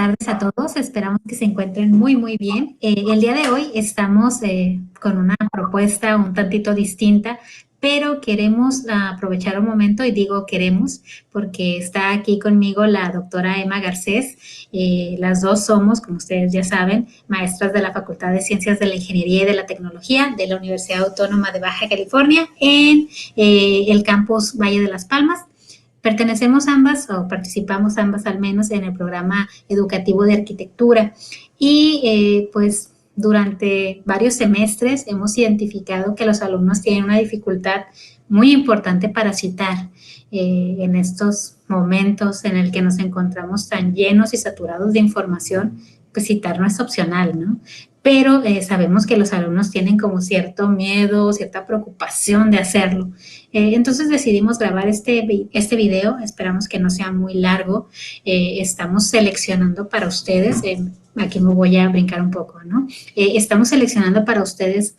tardes a todos. Esperamos que se encuentren muy bien. El día de hoy estamos con una propuesta un tantito distinta, pero queremos aprovechar un momento y digo queremos porque está aquí conmigo la doctora Emma Garcés. Las dos somos, como ustedes ya saben, maestras de la Facultad de Ciencias de la Ingeniería y de la Tecnología de la Universidad Autónoma de Baja California en el campus Valle de las Palmas. Pertenecemos ambas o participamos ambas al menos en el programa educativo de arquitectura y pues durante varios semestres hemos identificado que los alumnos tienen una dificultad muy importante para citar en estos momentos en el que nos encontramos tan llenos y saturados de información, pues citar no es opcional, ¿no? Pero sabemos que los alumnos tienen como cierto miedo, cierta preocupación de hacerlo. Entonces decidimos grabar este video, esperamos que no sea muy largo. Estamos seleccionando para ustedes, aquí me voy a brincar un poco, ¿no? Estamos seleccionando para ustedes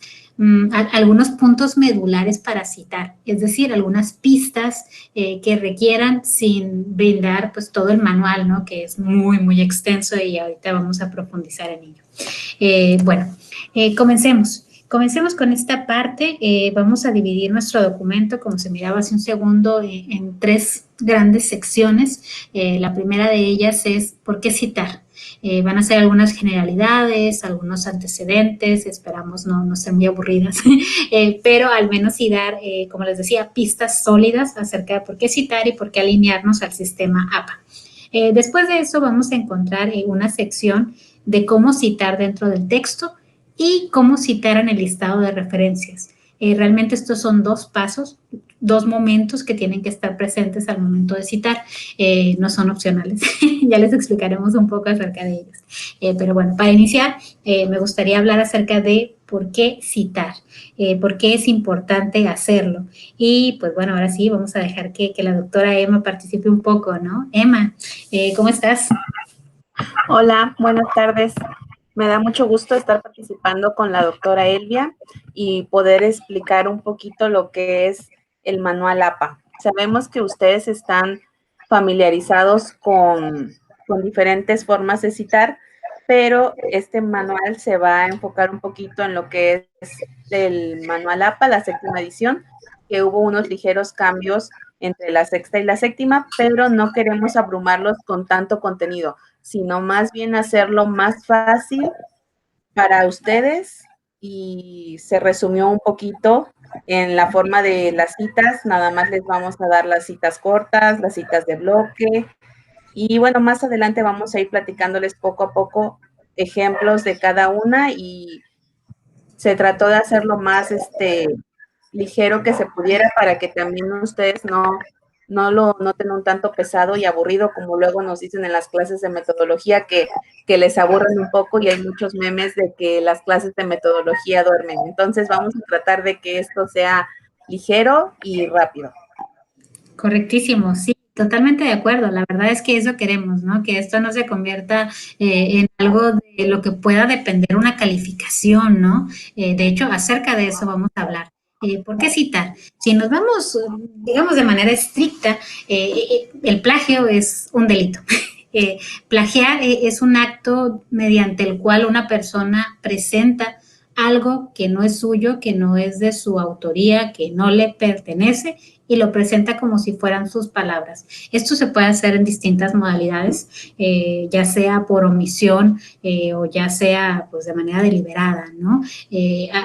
algunos puntos medulares para citar, es decir, algunas pistas que requieran sin brindar pues todo el manual, ¿no? Que es muy extenso y ahorita vamos a profundizar en ello. Comencemos. Comencemos con esta parte. Vamos a dividir nuestro documento, como se miraba hace un segundo, en tres grandes secciones. La primera de ellas es ¿por qué citar? Van a ser algunas generalidades, algunos antecedentes, esperamos no ser muy aburridas, pero al menos sí dar, como les decía, pistas sólidas acerca de por qué citar y por qué alinearnos al sistema APA. Después de eso vamos a encontrar una sección de cómo citar dentro del texto y cómo citar en el listado de referencias. Realmente estos son dos pasos, dos momentos que tienen que estar presentes al momento de citar, no son opcionales. Ya les explicaremos un poco acerca de ellos. Pero bueno, para iniciar, me gustaría hablar acerca de por qué citar, por qué es importante hacerlo. Y pues bueno, ahora sí, vamos a dejar que la doctora Emma participe un poco, ¿no? Emma, ¿cómo estás? Hola, buenas tardes. Me da mucho gusto estar participando con la doctora Elvia y poder explicar un poquito lo que es el manual APA. Sabemos que ustedes están familiarizados con diferentes formas de citar, pero este manual se va a enfocar un poquito en lo que es el manual APA, la séptima edición, que hubo unos ligeros cambios entre la sexta y la séptima, pero no queremos abrumarlos con tanto contenido, sino más bien hacerlo más fácil para ustedes, y se resumió un poquito en la forma de las citas. Nada más les vamos a dar las citas cortas, las citas de bloque, y bueno, más adelante vamos a ir platicándoles poco a poco ejemplos de cada una, y se trató de hacerlo más ligero que se pudiera para que también ustedes no lo noten un tanto pesado y aburrido, como luego nos dicen en las clases de metodología que les aburren un poco, y hay muchos memes de que las clases de metodología duermen. Entonces vamos a tratar de que esto sea ligero y rápido. Correctísimo, sí, totalmente de acuerdo. La verdad es que eso queremos, ¿no? Que esto no se convierta en algo de lo que pueda depender una calificación, ¿no? De hecho, acerca de eso vamos a hablar. ¿Por qué citar? Si nos vamos, digamos, de manera estricta, el plagio es un delito. Plagiar es un acto mediante el cual una persona presenta algo que no es suyo, que no es de su autoría, que no le pertenece, y lo presenta como si fueran sus palabras. Esto se puede hacer en distintas modalidades, ya sea por omisión o ya sea pues de manera deliberada, ¿no?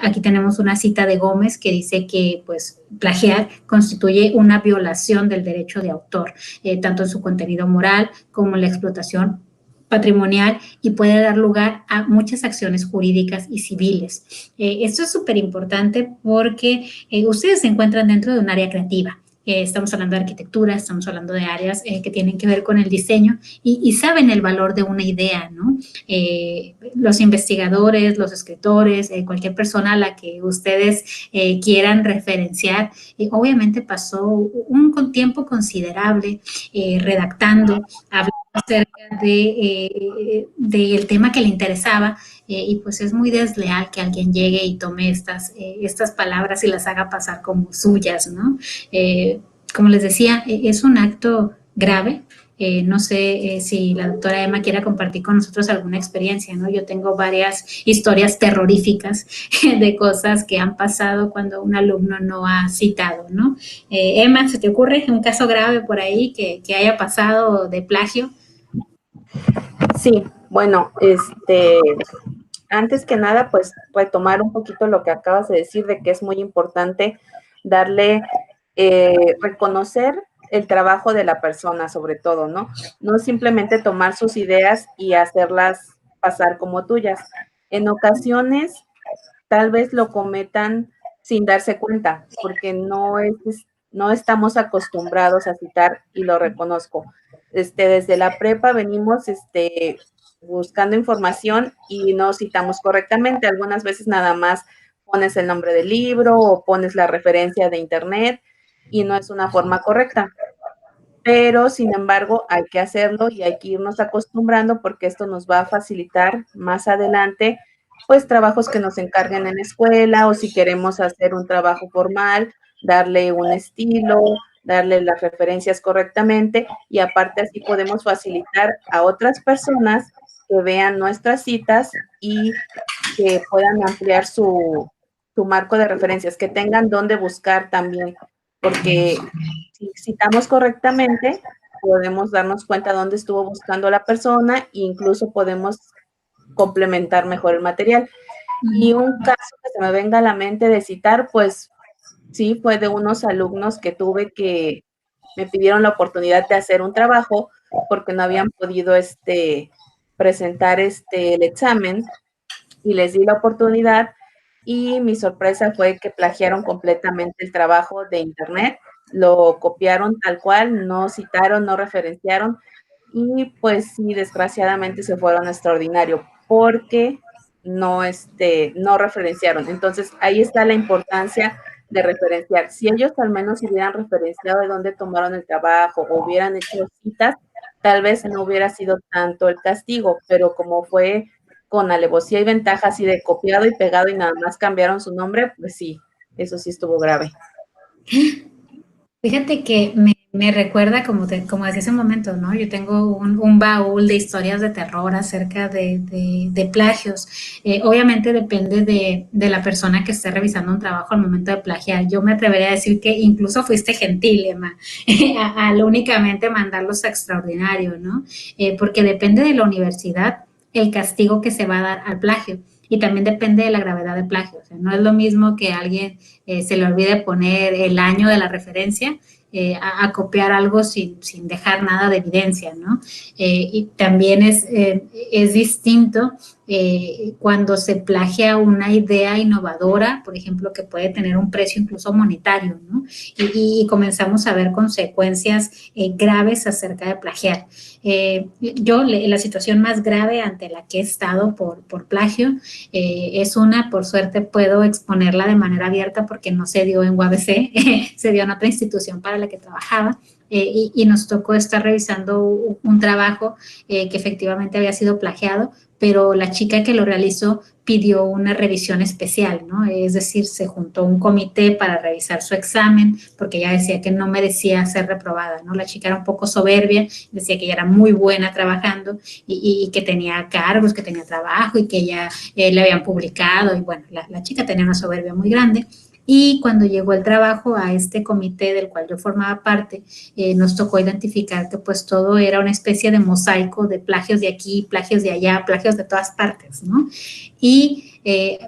Aquí tenemos una cita de Gómez que dice que pues plagiar constituye una violación del derecho de autor, tanto en su contenido moral como en la explotación patrimonial, y puede dar lugar a muchas acciones jurídicas y civiles. Esto es súper importante porque ustedes se encuentran dentro de un área creativa. Estamos hablando de arquitectura, estamos hablando de áreas que tienen que ver con el diseño y saben el valor de una idea, ¿no? Los investigadores, los escritores, cualquier persona a la que ustedes quieran referenciar, obviamente pasó un tiempo considerable redactando, hablando acerca del tema que le interesaba, y pues es muy desleal que alguien llegue y tome estas palabras y las haga pasar como suyas, ¿no? Como les decía, es un acto grave, No sé si la doctora Emma quiera compartir con nosotros alguna experiencia, ¿no? Yo tengo varias historias terroríficas de cosas que han pasado cuando un alumno no ha citado, ¿no? Emma, ¿se te ocurre un caso grave por ahí que haya pasado de plagio? Sí, bueno, antes que nada, pues retomar un poquito lo que acabas de decir de que es muy importante darle, reconocer el trabajo de la persona, sobre todo, ¿no? No simplemente tomar sus ideas y hacerlas pasar como tuyas. En ocasiones, tal vez lo cometan sin darse cuenta, porque no estamos acostumbrados a citar y lo reconozco. Desde la prepa venimos buscando información y no citamos correctamente. Algunas veces nada más pones el nombre del libro o pones la referencia de internet y no es una forma correcta. Pero, sin embargo, hay que hacerlo y hay que irnos acostumbrando porque esto nos va a facilitar más adelante, pues, trabajos que nos encarguen en la escuela o si queremos hacer un trabajo formal, darle un estilo, darle las referencias correctamente y aparte así podemos facilitar a otras personas que vean nuestras citas y que puedan ampliar su marco de referencias, que tengan dónde buscar también, porque si citamos correctamente, podemos darnos cuenta dónde estuvo buscando la persona e incluso podemos complementar mejor el material. Y un caso que se me venga a la mente de citar, pues sí, fue de unos alumnos que tuve que me pidieron la oportunidad de hacer un trabajo porque no habían podido presentar el examen y les di la oportunidad y mi sorpresa fue que plagiaron completamente el trabajo de internet, lo copiaron tal cual, no citaron, no referenciaron y pues sí, desgraciadamente se fueron a extraordinario porque no referenciaron. Entonces ahí está la importancia de referenciar. Si ellos al menos hubieran referenciado de dónde tomaron el trabajo o hubieran hecho citas, tal vez no hubiera sido tanto el castigo, pero como fue con alevosía y ventaja así de copiado y pegado y nada más cambiaron su nombre, pues sí, eso sí estuvo grave. Fíjate que me recuerda, como decía hace un momento, ¿no? Yo tengo un baúl de historias de terror acerca de plagios. Obviamente depende de la persona que esté revisando un trabajo al momento de plagiar. Yo me atrevería a decir que incluso fuiste gentil, Emma, al únicamente mandarlos a extraordinario, ¿no? Porque depende de la universidad el castigo que se va a dar al plagio. Y también depende de la gravedad del plagio. O sea, no es lo mismo que alguien se le olvide poner el año de la referencia a copiar algo sin dejar nada de evidencia, ¿no? Y también es distinto cuando se plagia una idea innovadora, por ejemplo, que puede tener un precio incluso monetario, ¿no? Y comenzamos a ver consecuencias graves acerca de plagiar. Yo, la situación más grave ante la que he estado por plagio es una, por suerte puedo exponerla de manera abierta porque no se dio en UABC, se dio en otra institución para la que trabajaba. Y nos tocó estar revisando un trabajo que efectivamente había sido plagiado, pero la chica que lo realizó pidió una revisión especial, ¿no? Es decir, se juntó un comité para revisar su examen porque ella decía que no merecía ser reprobada, ¿no? La chica era un poco soberbia, decía que ella era muy buena trabajando y que tenía cargos, que tenía trabajo y que ella le habían publicado y bueno, la chica tenía una soberbia muy grande. Y cuando llegó el trabajo a este comité del cual yo formaba parte, nos tocó identificar que pues todo era una especie de mosaico de plagios de aquí, plagios de allá, plagios de todas partes, ¿no? Y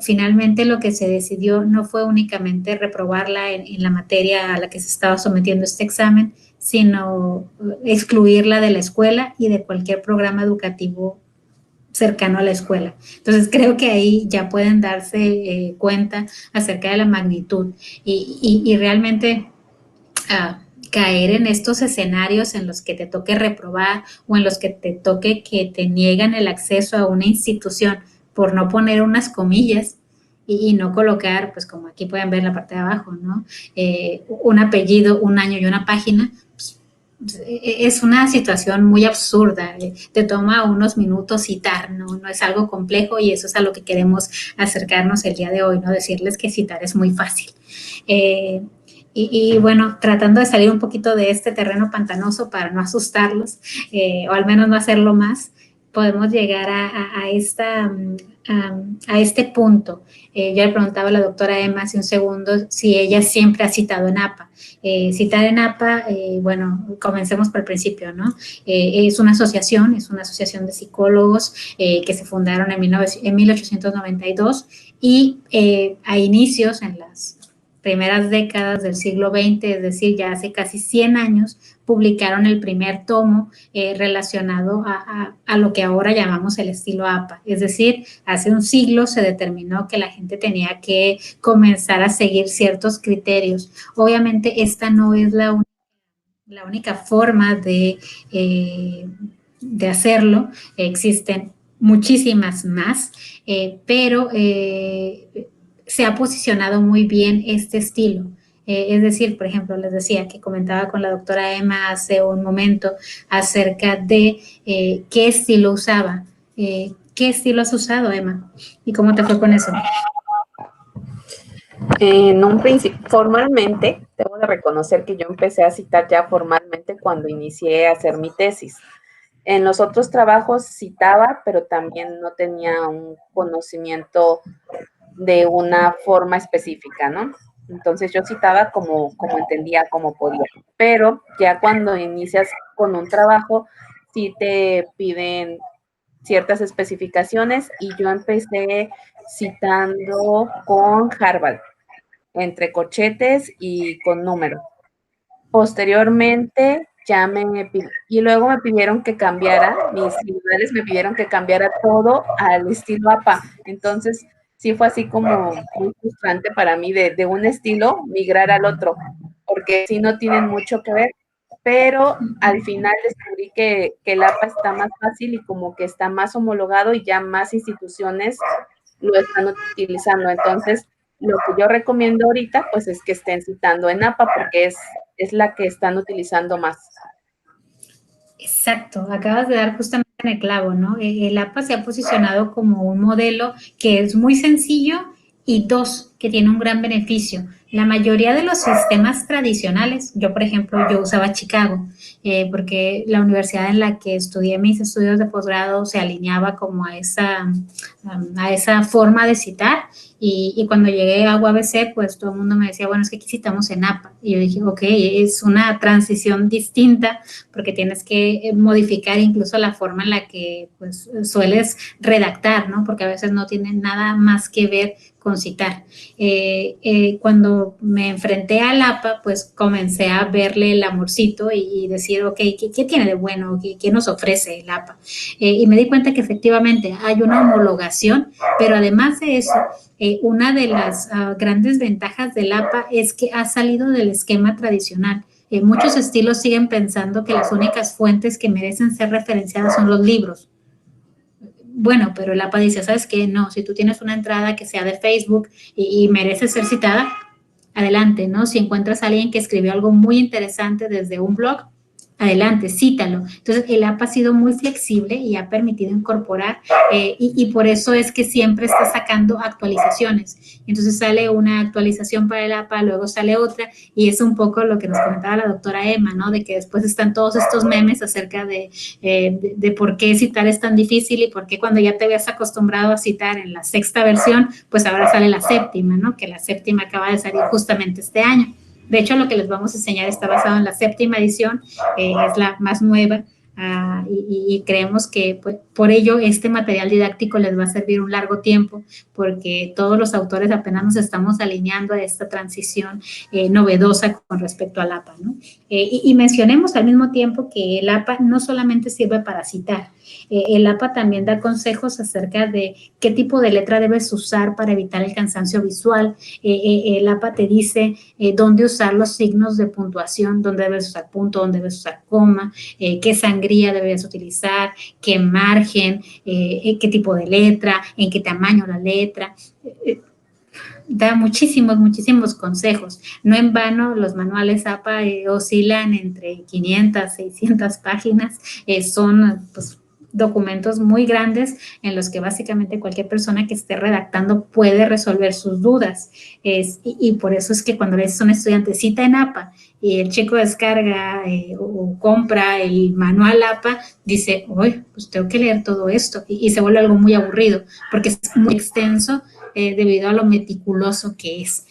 finalmente lo que se decidió no fue únicamente reprobarla en la materia a la que se estaba sometiendo este examen, sino excluirla de la escuela y de cualquier programa educativo cercano a la escuela. Entonces creo que ahí ya pueden darse cuenta acerca de la magnitud y realmente caer en estos escenarios en los que te toque reprobar o en los que te toque que te niegan el acceso a una institución por no poner unas comillas y no colocar, pues como aquí pueden ver en la parte de abajo, ¿no? Un apellido, un año y una página, pues, es una situación muy absurda. Te toma unos minutos citar, ¿no? No es algo complejo y eso es a lo que queremos acercarnos el día de hoy, ¿no? Decirles que citar es muy fácil. Y bueno, tratando de salir un poquito de este terreno pantanoso para no asustarlos, o al menos no hacerlo más, podemos llegar a este punto. Yo le preguntaba a la doctora Emma hace un segundo si ella siempre ha citado en APA. Citar en APA, bueno, comencemos por el principio, ¿no? Es una asociación de psicólogos que se fundaron en 1892 y a inicios, en las primeras décadas del siglo XX, es decir, ya hace casi 100 años, publicaron el primer tomo relacionado a lo que ahora llamamos el estilo APA. Es decir, hace un siglo se determinó que la gente tenía que comenzar a seguir ciertos criterios. Obviamente esta no es la única forma de hacerlo, existen muchísimas más, pero se ha posicionado muy bien este estilo. Es decir, por ejemplo, les decía que comentaba con la doctora Emma hace un momento acerca de qué estilo usaba. ¿Qué estilo has usado, Emma? ¿Y cómo te fue con eso? En un principio, formalmente, debo de reconocer que yo empecé a citar ya formalmente cuando inicié a hacer mi tesis. En los otros trabajos citaba, pero también no tenía un conocimiento de una forma específica, ¿no? Entonces yo citaba como entendía, como podía. Pero ya cuando inicias con un trabajo, sí te piden ciertas especificaciones y yo empecé citando con Harvard, entre corchetes y con números. Posteriormente y luego me pidieron que cambiara, mis tribunales me pidieron que cambiara todo al estilo APA. Entonces, sí fue así como muy frustrante para mí de un estilo migrar al otro, porque sí no tienen mucho que ver, pero al final descubrí que el APA está más fácil y como que está más homologado y ya más instituciones lo están utilizando. Entonces, lo que yo recomiendo ahorita, pues es que estén citando en APA porque es la que están utilizando más. Exacto, acabas de dar justamente en el clavo, ¿no? El APA se ha posicionado como un modelo que es muy sencillo y dos, que tiene un gran beneficio. La mayoría de los sistemas tradicionales, yo por ejemplo, yo usaba Chicago, porque la universidad en la que estudié mis estudios de posgrado se alineaba como a esa forma de citar y cuando llegué a UABC, pues todo el mundo me decía, bueno, es que aquí citamos en APA. Y yo dije, ok, es una transición distinta porque tienes que modificar incluso la forma en la que pues, sueles redactar, ¿no? Porque a veces no tiene nada más que ver con citar. Cuando me enfrenté al APA, pues comencé a verle el amorcito y decir, ok, ¿qué tiene de bueno? ¿Qué nos ofrece el APA? Y me di cuenta que efectivamente hay una homologación, pero además de eso, una de las grandes ventajas del APA es que ha salido del esquema tradicional. Muchos estilos siguen pensando que las únicas fuentes que merecen ser referenciadas son los libros. Bueno, pero el APA dice, ¿sabes qué? No, si tú tienes una entrada que sea de Facebook y merece ser citada, adelante, ¿no? Si encuentras a alguien que escribió algo muy interesante desde un blog, adelante, cítalo. Entonces, el app ha sido muy flexible y ha permitido incorporar y por eso es que siempre está sacando actualizaciones. Entonces sale una actualización para el app, luego sale otra y es un poco lo que nos comentaba la doctora Emma, ¿no? De que después están todos estos memes acerca de por qué citar es tan difícil y por qué cuando ya te habías acostumbrado a citar en la sexta versión, pues ahora sale la séptima, ¿no? Que la séptima acaba de salir justamente este año. De hecho, lo que les vamos a enseñar está basado en la séptima edición, es la más nueva, y creemos que pues, por ello este material didáctico les va a servir un largo tiempo, porque todos los autores apenas nos estamos alineando a esta transición novedosa con respecto al APA, ¿no? Y mencionemos al mismo tiempo que el APA no solamente sirve para citar, el APA también da consejos acerca de qué tipo de letra debes usar para evitar el cansancio visual. El APA te dice dónde usar los signos de puntuación, dónde debes usar punto, dónde debes usar coma, qué sangría debes utilizar, qué margen, qué tipo de letra, en qué tamaño la letra. Da muchísimos consejos. No en vano los manuales APA oscilan entre 500, 600 páginas. Son pues, documentos muy grandes en los que básicamente cualquier persona que esté redactando puede resolver sus dudas. Y por eso es que cuando le dices a un estudiante cita en APA y el chico descarga o compra el manual APA, dice, uy, pues tengo que leer todo esto y se vuelve algo muy aburrido porque es muy extenso debido a lo meticuloso que es.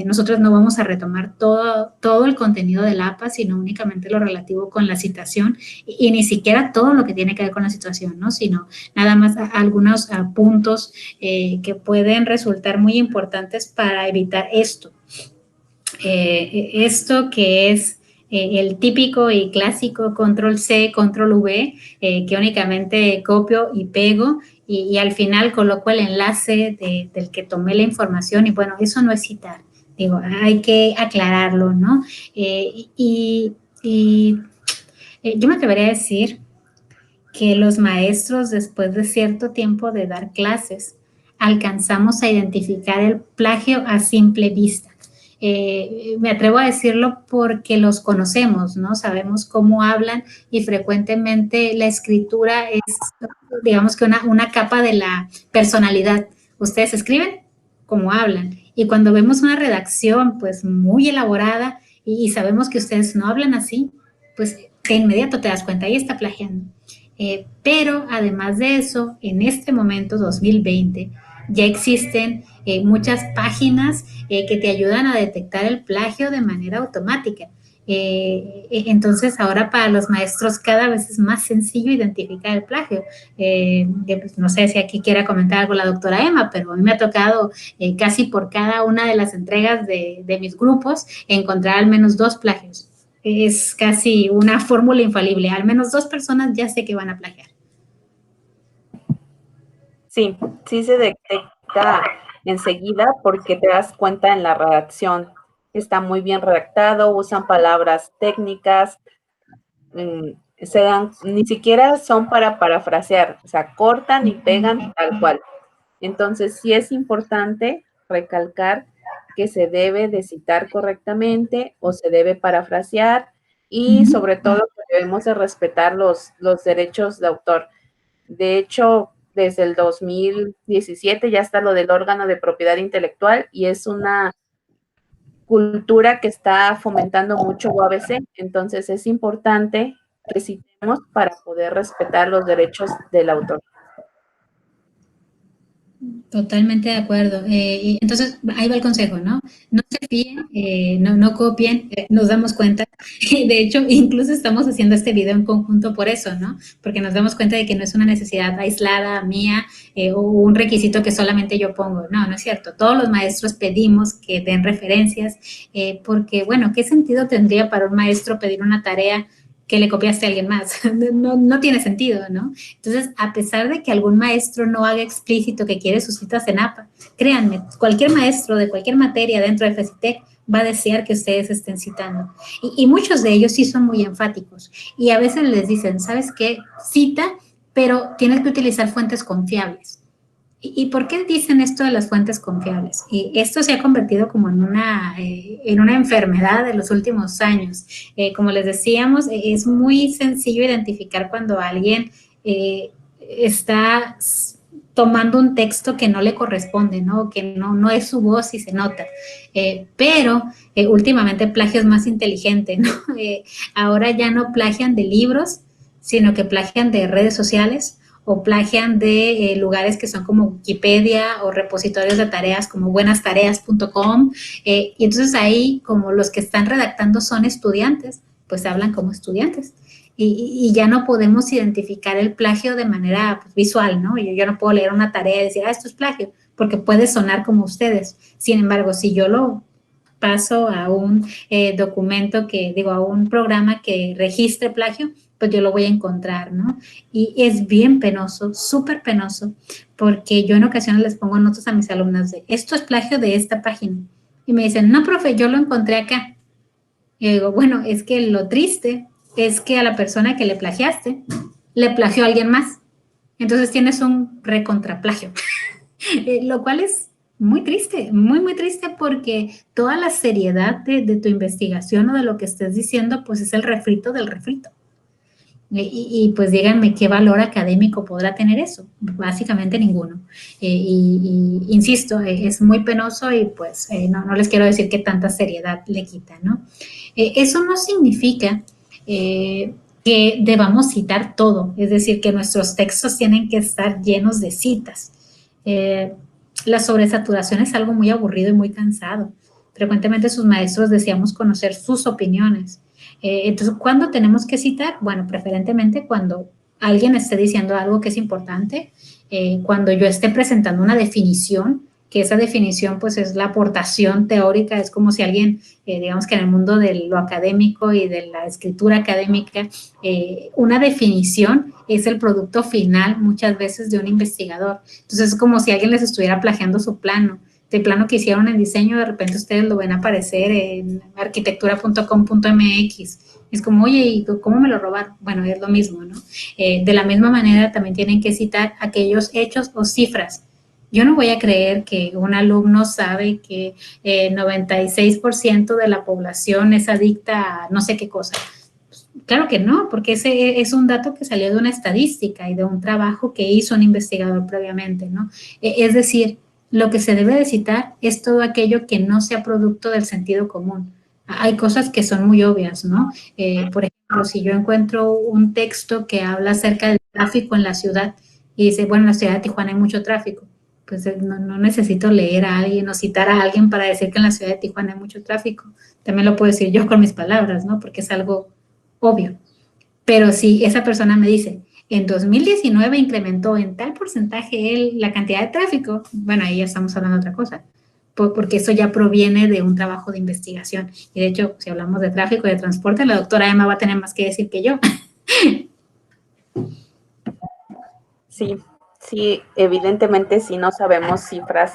Nosotros no vamos a retomar todo el contenido del APA, sino únicamente lo relativo con la citación y ni siquiera todo lo que tiene que ver con la situación, ¿no? Sino nada más algunos puntos que pueden resultar muy importantes para evitar esto. Esto que es el típico y clásico control C, control V, que únicamente copio y pego y al final coloco el enlace del que tomé la información y bueno, eso no es citar. Digo, hay que aclararlo, ¿no? Yo me atrevería a decir que los maestros, después de cierto tiempo de dar clases, alcanzamos a identificar el plagio a simple vista. Me atrevo a decirlo porque los conocemos, ¿no? Sabemos cómo hablan y frecuentemente la escritura es, digamos que una capa de la personalidad. Ustedes escriben como hablan y cuando vemos una redacción pues muy elaborada y sabemos que ustedes no hablan así, pues de inmediato te das cuenta, ahí está plagiando. Pero además de eso, en este momento 2020 ya existen muchas páginas que te ayudan a detectar el plagio de manera automática. Entonces ahora para los maestros cada vez es más sencillo identificar el plagio. Pues no sé si aquí quiera comentar algo la doctora Emma, pero a mí me ha tocado casi por cada una de las entregas de mis grupos encontrar al menos 2 plagios. Es casi una fórmula infalible. Al menos 2 personas ya sé que van a plagiar. Sí, sí se detecta enseguida porque te das cuenta en la redacción. Está muy bien redactado, usan palabras técnicas, ni siquiera son para parafrasear, o sea, cortan y pegan tal cual. Entonces, sí es importante recalcar que se debe de citar correctamente o se debe parafrasear y sobre todo que debemos de respetar los derechos de autor. De hecho, desde el 2017 ya está lo del órgano de propiedad intelectual y es una cultura que está fomentando mucho UABC, entonces es importante que citemos para poder respetar los derechos del autor. Totalmente de acuerdo. Y entonces, ahí va el consejo, ¿no? No se fíen, no copien, nos damos cuenta. De hecho, incluso estamos haciendo este video en conjunto por eso, ¿no? Porque nos damos cuenta de que no es una necesidad aislada mía o un requisito que solamente yo pongo. No, no es cierto. Todos los maestros pedimos que den referencias porque, bueno, ¿qué sentido tendría para un maestro pedir una tarea que le copiaste a alguien más? No tiene sentido, ¿no? Entonces, a pesar de que algún maestro no haga explícito que quiere sus citas en APA, créanme, cualquier maestro de cualquier materia dentro de FECITEC va a desear que ustedes estén citando. Y muchos de ellos sí son muy enfáticos. Y a veces les dicen, ¿sabes qué? Cita, pero tienes que utilizar fuentes confiables. ¿Y por qué dicen esto de las fuentes confiables? Y esto se ha convertido como en una enfermedad de los últimos años. Como les decíamos, es muy sencillo identificar cuando alguien está tomando un texto que no le corresponde, ¿no? Que no es su voz y se nota. Pero últimamente el plagio es más inteligente, ¿no? Ahora ya no plagian de libros, sino que plagian de redes sociales o plagian de lugares que son como Wikipedia o repositorios de tareas como buenastareas.com y entonces ahí como los que están redactando son estudiantes, pues hablan como estudiantes y ya no podemos identificar el plagio de manera pues, visual, ¿no? Yo no puedo leer una tarea y decir, esto es plagio, porque puede sonar como ustedes. Sin embargo, si yo lo paso a un documento a un programa que registre plagio, pues yo lo voy a encontrar, ¿no? Y es bien penoso, súper penoso, porque yo en ocasiones les pongo notas a mis alumnas de, esto es plagio de esta página. Y me dicen, no, profe, yo lo encontré acá. Y yo digo, bueno, es que lo triste es que a la persona que le plagiaste, le plagió a alguien más. Entonces tienes un recontraplagio, lo cual es muy triste, muy, muy triste porque toda la seriedad de tu investigación o de lo que estés diciendo, pues es el refrito del refrito. Pues díganme qué valor académico podrá tener eso. Básicamente ninguno. Insisto, es muy penoso y pues no les quiero decir que tanta seriedad le quita, ¿no? Eso no significa que debamos citar todo, es decir, que nuestros textos tienen que estar llenos de citas. La sobresaturación es algo muy aburrido y muy cansado. Frecuentemente sus maestros deseamos conocer sus opiniones. Entonces, ¿cuándo tenemos que citar? Bueno, preferentemente cuando alguien esté diciendo algo que es importante, cuando yo esté presentando una definición, que esa definición pues es la aportación teórica, es como si alguien, digamos que en el mundo de lo académico y de la escritura académica, una definición es el producto final muchas veces de un investigador. Entonces es como si alguien les estuviera plagiando su plano. El plano que hicieron en diseño, de repente ustedes lo ven aparecer en arquitectura.com.mx. Es como, oye, ¿y cómo me lo robaron? Bueno, es lo mismo, ¿no? De la misma manera también tienen que citar aquellos hechos o cifras. Yo no voy a creer que un alumno sabe que 96% de la población es adicta a no sé qué cosa. Claro que no, porque ese es un dato que salió de una estadística y de un trabajo que hizo un investigador previamente, ¿no? Es decir, lo que se debe de citar es todo aquello que no sea producto del sentido común. Hay cosas que son muy obvias, ¿no? Por ejemplo, si yo encuentro un texto que habla acerca del tráfico en la ciudad y dice, bueno, en la ciudad de Tijuana hay mucho tráfico, pues no necesito leer a alguien o citar a alguien para decir que en la ciudad de Tijuana hay mucho tráfico. También lo puedo decir yo con mis palabras, ¿no? Porque es algo obvio. Pero si esa persona me dice, en 2019 incrementó en tal porcentaje la cantidad de tráfico, bueno, ahí ya estamos hablando de otra cosa, porque eso ya proviene de un trabajo de investigación. Y de hecho, si hablamos de tráfico y de transporte, la doctora Emma va a tener más que decir que yo. Sí, sí, evidentemente si no sabemos cifras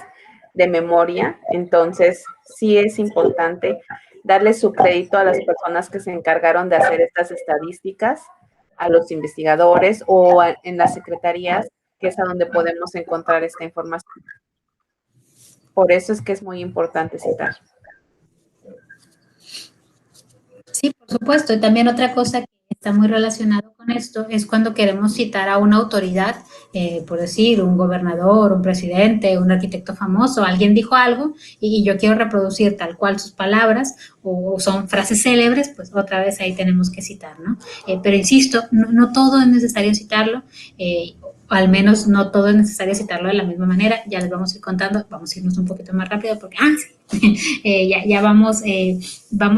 de memoria, entonces sí es importante darle su crédito a las personas que se encargaron de hacer estas estadísticas, a los investigadores o en las secretarías, que es a donde podemos encontrar esta información. Por eso es que es muy importante citar. Sí, por supuesto. Y también otra cosa que está muy relacionado con esto es cuando queremos citar a una autoridad, por decir, un gobernador, un presidente, un arquitecto famoso, alguien dijo algo y yo quiero reproducir tal cual sus palabras o son frases célebres, pues otra vez ahí tenemos que citar, ¿no? Pero insisto, no todo es necesario citarlo. Al menos no todo es necesario citarlo de la misma manera, ya les vamos a ir contando, vamos a irnos un poquito más rápido porque, sí, ya vamos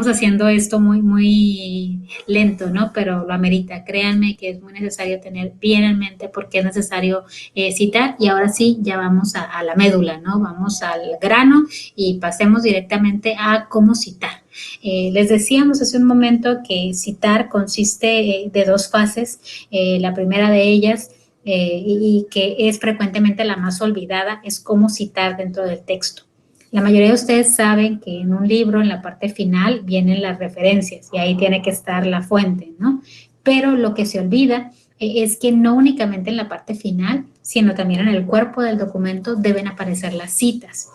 haciendo esto muy lento, ¿no? Pero lo amerita, créanme que es muy necesario tener bien en mente por qué es necesario citar y ahora sí, ya vamos a la médula, ¿no? Vamos al grano y pasemos directamente a cómo citar. Les decíamos hace un momento que citar consiste de dos fases, la primera de ellas y que es frecuentemente la más olvidada, es cómo citar dentro del texto. La mayoría de ustedes saben que en un libro, en la parte final, vienen las referencias y ahí tiene que estar la fuente, ¿no? Pero lo que se olvida es que no únicamente en la parte final, sino también en el cuerpo del documento deben aparecer las citas.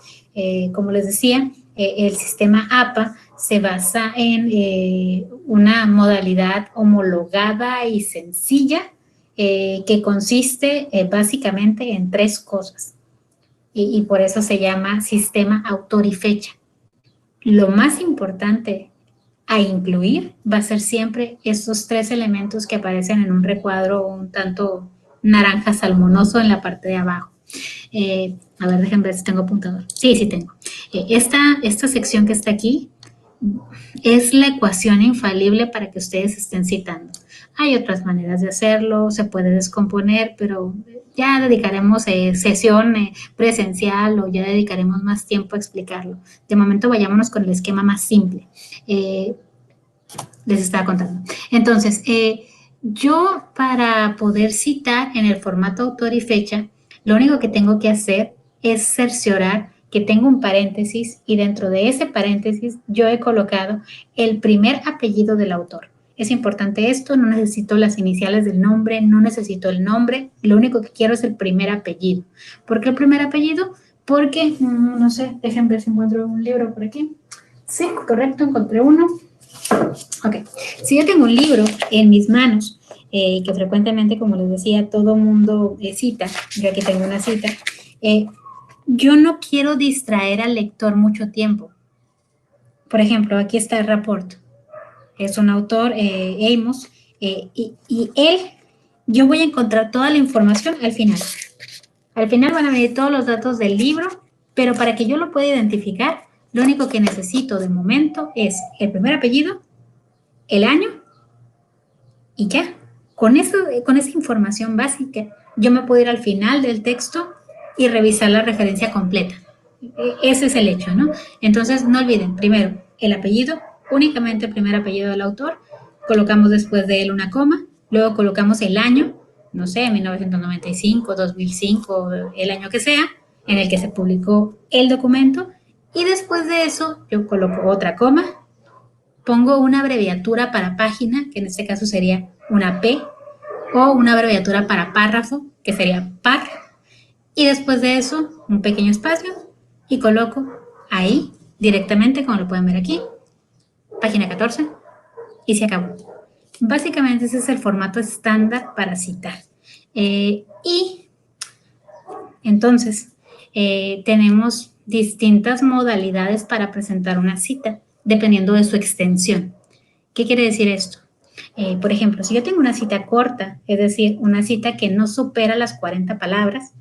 Como les decía, el sistema APA se basa en una modalidad homologada y sencilla que consiste básicamente en tres cosas y por eso se llama sistema autor y fecha. Lo más importante a incluir va a ser siempre estos tres elementos que aparecen en un recuadro un tanto naranja salmonoso en la parte de abajo. A ver, déjenme ver si tengo apuntador. Sí tengo. Esta sección que está aquí es la ecuación infalible para que ustedes estén citando. Hay otras maneras de hacerlo, se puede descomponer, pero ya dedicaremos sesión presencial o ya dedicaremos más tiempo a explicarlo. De momento vayámonos con el esquema más simple. Les estaba contando. Entonces, yo para poder citar en el formato autor y fecha, lo único que tengo que hacer es cerciorar que tengo un paréntesis y dentro de ese paréntesis yo he colocado el primer apellido del autor. Es importante esto, no necesito las iniciales del nombre, no necesito el nombre, lo único que quiero es el primer apellido. ¿Por qué el primer apellido? Porque, no sé, déjenme ver si encuentro un libro por aquí. Sí, correcto, encontré uno. Ok, si yo tengo un libro en mis manos y que frecuentemente, como les decía, todo mundo cita, yo aquí tengo una cita, yo no quiero distraer al lector mucho tiempo. Por ejemplo, aquí está el Rapport. Es un autor, Amos, y él, yo voy a encontrar toda la información al final. Al final van a venir todos los datos del libro, pero para que yo lo pueda identificar, lo único que necesito de momento es el primer apellido, el año y ya. Con esa información básica, yo me puedo ir al final del texto y revisar la referencia completa. Ese es el hecho, ¿no? Entonces, no olviden, primero, el apellido, únicamente el primer apellido del autor, colocamos después de él una coma, luego colocamos el año, no sé, 1995, 2005, el año que sea, en el que se publicó el documento, y después de eso yo coloco otra coma, pongo una abreviatura para página, que en este caso sería una P, o una abreviatura para párrafo, que sería par, y después de eso un pequeño espacio y coloco ahí directamente, como lo pueden ver aquí, página 14, y se acabó. Básicamente ese es el formato estándar para citar. Y entonces tenemos distintas modalidades para presentar una cita, dependiendo de su extensión. ¿Qué quiere decir esto? Por ejemplo, si yo tengo una cita corta, es decir, una cita que no supera las 40 palabras,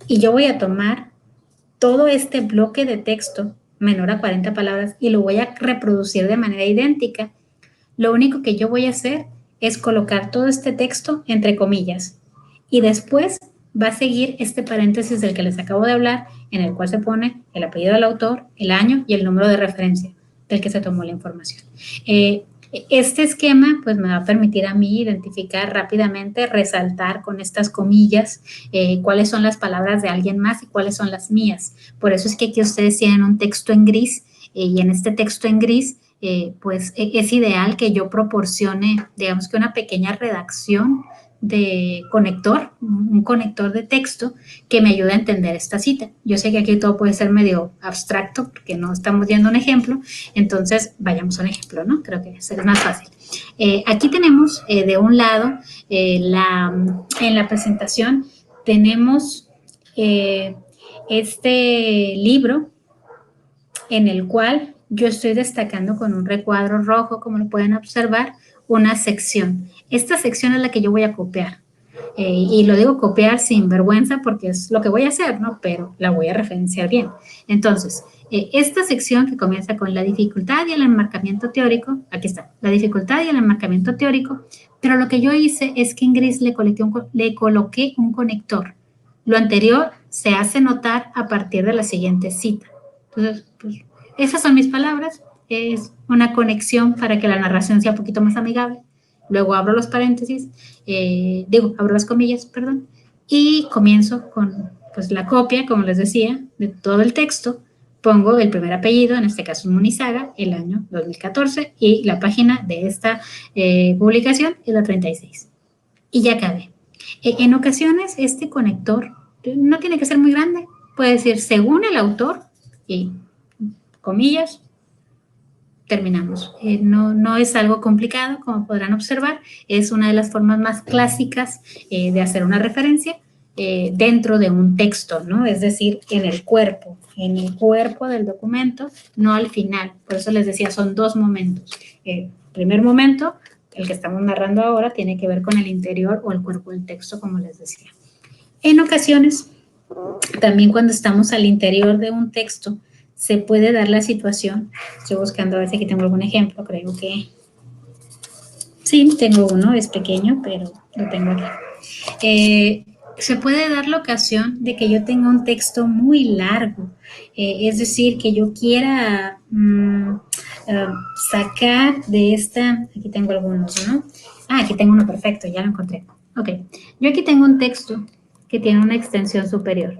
y yo voy a tomar todo este bloque de texto menor a 40 palabras y lo voy a reproducir de manera idéntica, lo único que yo voy a hacer es colocar todo este texto entre comillas y después va a seguir este paréntesis del que les acabo de hablar, en el cual se pone el apellido del autor, el año y el número de referencia del que se tomó la información. Este esquema pues me va a permitir a mí identificar rápidamente, resaltar con estas comillas cuáles son las palabras de alguien más y cuáles son las mías. Por eso es que aquí ustedes tienen un texto en gris y en este texto en gris pues es ideal que yo proporcione, digamos que una pequeña redacción de conector, un conector de texto que me ayude a entender esta cita. Yo sé que aquí todo puede ser medio abstracto porque no estamos viendo un ejemplo, entonces vayamos a un ejemplo, ¿no? Creo que es más fácil. Aquí tenemos de un lado, en la presentación tenemos este libro en el cual yo estoy destacando con un recuadro rojo, como lo pueden observar, una sección. Esta sección es la que yo voy a copiar. Y lo digo copiar sin vergüenza porque es lo que voy a hacer, ¿no? Pero la voy a referenciar bien. Entonces, esta sección que comienza con la dificultad y el enmarcamiento teórico, aquí está, la dificultad y el enmarcamiento teórico, pero lo que yo hice es que en gris le coloqué un conector. Lo anterior se hace notar a partir de la siguiente cita. Entonces, pues, esas son mis palabras, es una conexión para que la narración sea un poquito más amigable. Luego abro los paréntesis, abro las comillas, perdón, y comienzo con pues, la copia, como les decía, de todo el texto. Pongo el primer apellido, en este caso Munizaga, el año 2014, y la página de esta publicación es la 36. Y ya acabé. En ocasiones, este conector no tiene que ser muy grande, puede decir según el autor, y comillas, terminamos. No es algo complicado, como podrán observar, es una de las formas más clásicas de hacer una referencia dentro de un texto, ¿no? Es decir, en el cuerpo del documento, no al final. Por eso les decía, son dos momentos. El primer momento, el que estamos narrando ahora, tiene que ver con el interior o el cuerpo del texto, como les decía. En ocasiones, también cuando estamos al interior de un texto, se puede dar la situación, estoy buscando a ver si aquí tengo algún ejemplo, creo que sí, tengo uno, es pequeño, pero lo tengo aquí. Se puede dar la ocasión de que yo tenga un texto muy largo, es decir, que yo quiera sacar de esta, aquí tengo algunos, ¿no? Aquí tengo uno perfecto, ya lo encontré. Ok, yo aquí tengo un texto que tiene una extensión superior.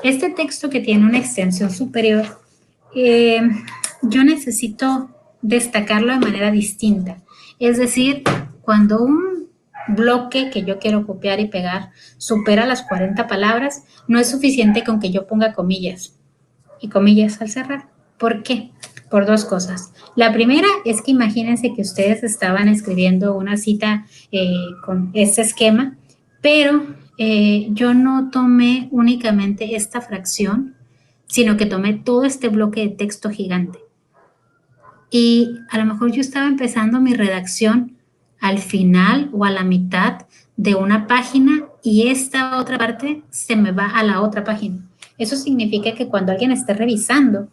Este texto que tiene una extensión superior, yo necesito destacarlo de manera distinta. Es decir, cuando un bloque que yo quiero copiar y pegar supera las 40 palabras, no es suficiente con que yo ponga comillas y comillas al cerrar. ¿Por qué? Por dos cosas. La primera es que imagínense que ustedes estaban escribiendo una cita con este esquema, pero yo no tomé únicamente esta fracción, sino que tomé todo este bloque de texto gigante. Y a lo mejor yo estaba empezando mi redacción al final o a la mitad de una página y esta otra parte se me va a la otra página. Eso significa que cuando alguien esté revisando,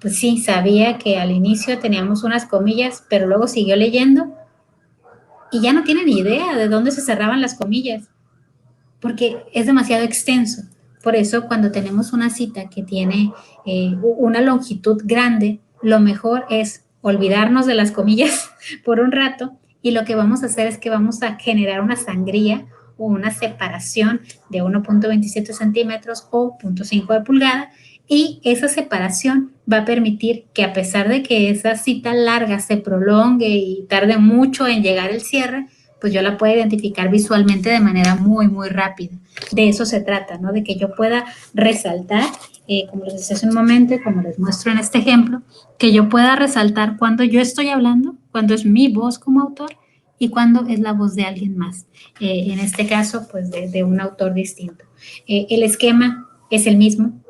pues sí, sabía que al inicio teníamos unas comillas, pero luego siguió leyendo y ya no tiene ni idea de dónde se cerraban las comillas, porque es demasiado extenso. Por eso cuando tenemos una cita que tiene una longitud grande, lo mejor es olvidarnos de las comillas por un rato y lo que vamos a hacer es que vamos a generar una sangría o una separación de 1.27 centímetros o 0.5 de pulgada y esa separación va a permitir que a pesar de que esa cita larga se prolongue y tarde mucho en llegar el cierre, pues yo la puedo identificar visualmente de manera muy, muy rápida. De eso se trata, ¿no? De que yo pueda resaltar, como les decía hace un momento, como les muestro en este ejemplo, que yo pueda resaltar cuando yo estoy hablando, cuando es mi voz como autor y cuando es la voz de alguien más. En este caso, pues de un autor distinto. El esquema es el mismo.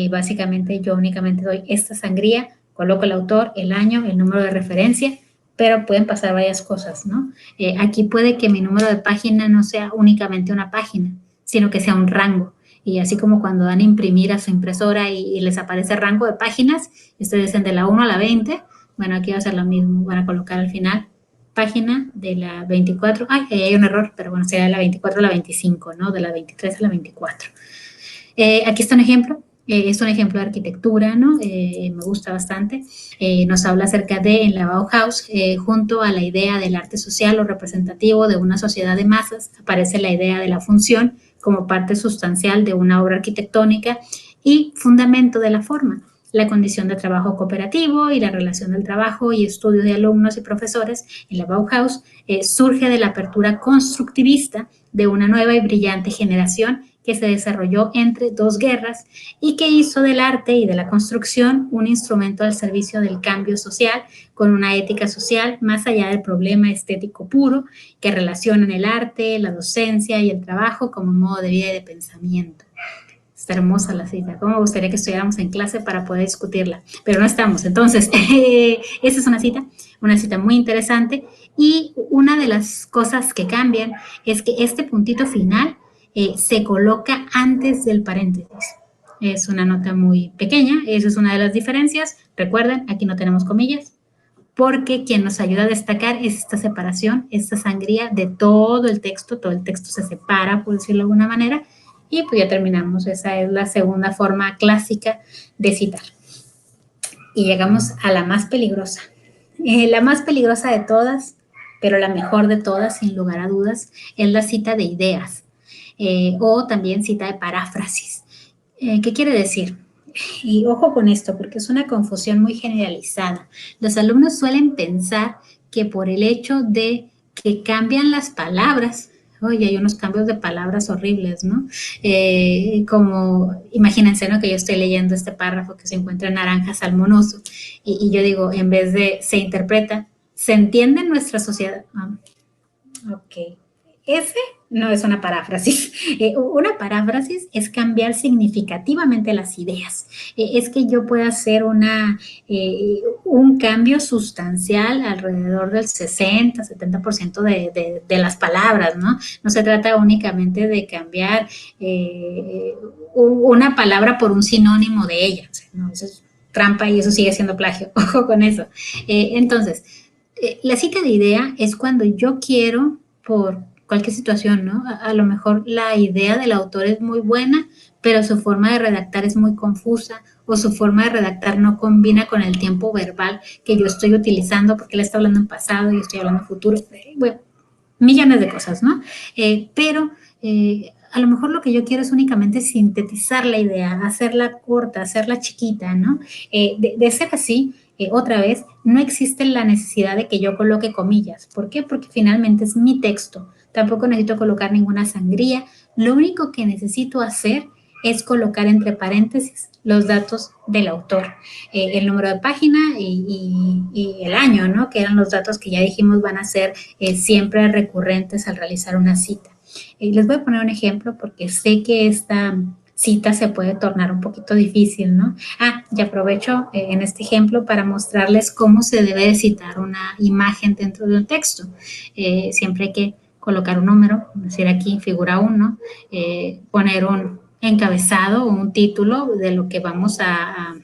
Básicamente yo únicamente doy esta sangría, coloco el autor, el año, el número de referencia, pero pueden pasar varias cosas, ¿no? Aquí puede que mi número de página no sea únicamente una página, sino que sea un rango. Y así como cuando dan a imprimir a su impresora y les aparece rango de páginas, y ustedes dicen de la 1 a la 20, bueno, aquí va a ser lo mismo, van a colocar al final página de la 24, ay, ahí hay un error, pero bueno, sería de la 24 a la 25, ¿no? De la 23 a la 24. Aquí está un ejemplo. Es un ejemplo de arquitectura, ¿no? Me gusta bastante. Nos habla acerca de, en la Bauhaus, junto a la idea del arte social o representativo de una sociedad de masas, aparece la idea de la función como parte sustancial de una obra arquitectónica y fundamento de la forma. La condición de trabajo cooperativo y la relación del trabajo y estudio de alumnos y profesores en la Bauhaus surge de la apertura constructivista de una nueva y brillante generación que se desarrolló entre dos guerras y que hizo del arte y de la construcción un instrumento al servicio del cambio social con una ética social más allá del problema estético puro que relacionan el arte, la docencia y el trabajo como modo de vida y de pensamiento. Está hermosa la cita. ¿Cómo me gustaría que estuviéramos en clase para poder discutirla? Pero no estamos. Entonces, esta es una cita muy interesante. Y una de las cosas que cambian es que este puntito final se coloca antes del paréntesis. Es una nota muy pequeña. Esa es una de las diferencias. Recuerden, aquí no tenemos comillas, porque quien nos ayuda a destacar es esta separación, esta sangría de todo el texto se separa, por decirlo de alguna manera, y pues ya terminamos. Esa es la segunda forma clásica de citar. Y llegamos a la más peligrosa. La más peligrosa de todas, pero la mejor de todas, sin lugar a dudas, es la cita de ideas, o también cita de paráfrasis. ¿Qué quiere decir? Y ojo con esto, porque es una confusión muy generalizada. Los alumnos suelen pensar que por el hecho de que cambian las palabras, oye, hay unos cambios de palabras horribles, ¿no? Como, imagínense, ¿no? Que yo estoy leyendo este párrafo que se encuentra en naranja salmonoso, y yo digo, en vez de se interpreta, se entiende en nuestra sociedad. Ok. Ese no es una paráfrasis. Una paráfrasis es cambiar significativamente las ideas. Es que yo pueda hacer un cambio sustancial alrededor del 60-70% de las palabras, ¿no? No se trata únicamente de cambiar una palabra por un sinónimo de ella. O sea, no, eso es trampa y eso sigue siendo plagio. Ojo con eso. Entonces, la cita de idea es cuando yo quiero, por cualquier situación, ¿no? A lo mejor la idea del autor es muy buena, pero su forma de redactar es muy confusa o su forma de redactar no combina con el tiempo verbal que yo estoy utilizando porque él está hablando en pasado y yo estoy hablando en futuro. Bueno, millones de cosas, ¿no? Pero a lo mejor lo que yo quiero es únicamente sintetizar la idea, hacerla corta, hacerla chiquita, ¿no? De ser así, otra vez, no existe la necesidad de que yo coloque comillas. ¿Por qué? Porque finalmente es mi texto. Tampoco necesito colocar ninguna sangría. Lo único que necesito hacer es colocar entre paréntesis los datos del autor, el número de página y el año, ¿no? Que eran los datos que ya dijimos van a ser siempre recurrentes al realizar una cita. Les voy a poner un ejemplo porque sé que esta cita se puede tornar un poquito difícil, ¿no? Y aprovecho en este ejemplo para mostrarles cómo se debe de citar una imagen dentro de un texto. Siempre hay que colocar un número, es decir, aquí figura 1, poner un encabezado o un título de lo que vamos a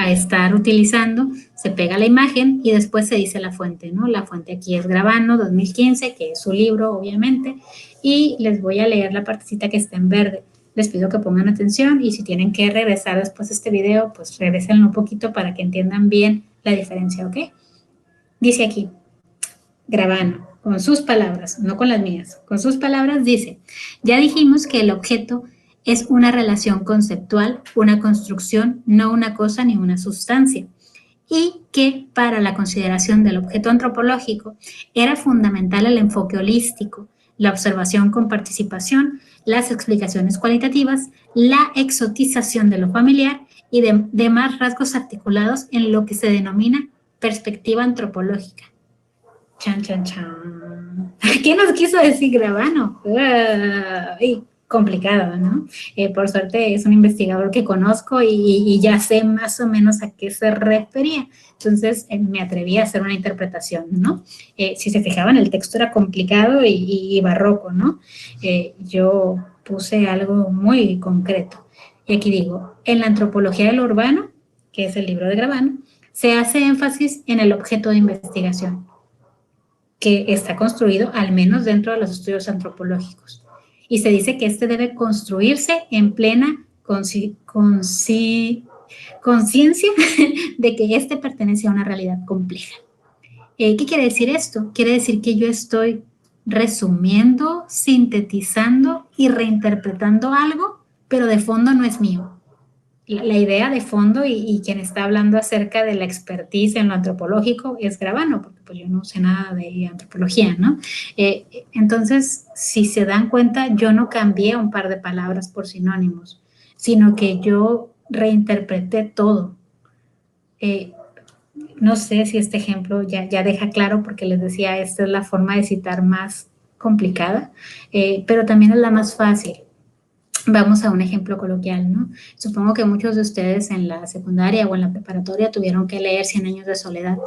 estar utilizando, se pega la imagen y después se dice la fuente, ¿no? La fuente aquí es Gravano 2015, que es su libro, obviamente, y les voy a leer la partecita que está en verde. Les pido que pongan atención y si tienen que regresar después de este video, pues regresenlo un poquito para que entiendan bien la diferencia, ¿ok? Dice aquí, Gravano, con sus palabras, no con las mías, con sus palabras dice, ya dijimos que el objeto es una relación conceptual, una construcción, no una cosa ni una sustancia, y que para la consideración del objeto antropológico era fundamental el enfoque holístico, la observación con participación, las explicaciones cualitativas, la exotización de lo familiar y demás rasgos articulados en lo que se denomina perspectiva antropológica. Chan, chan, chan. ¿Qué nos quiso decir Gravano? Complicado, ¿no? Por suerte es un investigador que conozco y ya sé más o menos a qué se refería. Entonces me atreví a hacer una interpretación, ¿no? Si se fijaban, el texto era complicado y barroco, ¿no? Yo puse algo muy concreto. Y aquí digo, en la antropología de lo urbano, que es el libro de Gravano, se hace énfasis en el objeto de investigación, que está construido al menos dentro de los estudios antropológicos. Y se dice que este debe construirse en plena conciencia de que este pertenece a una realidad compleja. ¿Qué quiere decir esto? Quiere decir que yo estoy resumiendo, sintetizando y reinterpretando algo, pero de fondo no es mío. La idea de fondo y quien está hablando acerca de la expertise en lo antropológico es Gravano, porque pues yo no sé nada de antropología, ¿no? Entonces, si se dan cuenta, yo no cambié un par de palabras por sinónimos, sino que yo reinterpreté todo. No sé si este ejemplo ya deja claro, porque les decía, esta es la forma de citar más complicada, pero también es la más fácil. Vamos a un ejemplo coloquial, ¿no? Supongo que muchos de ustedes en la secundaria o en la preparatoria tuvieron que leer 100 años de soledad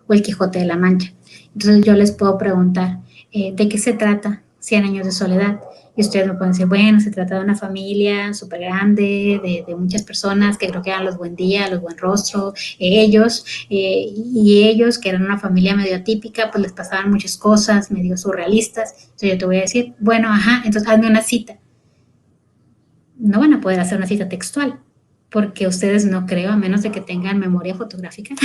o El Quijote de la Mancha. Entonces yo les puedo preguntar, ¿de qué se trata 100 años de soledad? Y ustedes me pueden decir, bueno, se trata de una familia súper grande, de muchas personas que creo que eran los Buendía, los Buenrostro, ellos, y ellos, que eran una familia medio atípica, pues les pasaban muchas cosas, medio surrealistas. Entonces yo te voy a decir, bueno, ajá, entonces hazme una cita. No van a poder hacer una cita textual, porque ustedes no creo, a menos de que tengan memoria fotográfica,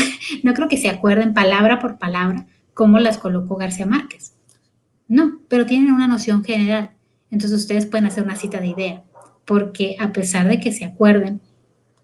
no creo que se acuerden palabra por palabra cómo las colocó García Márquez. No, pero tienen una noción general. Entonces ustedes pueden hacer una cita de idea, porque a pesar de que se acuerden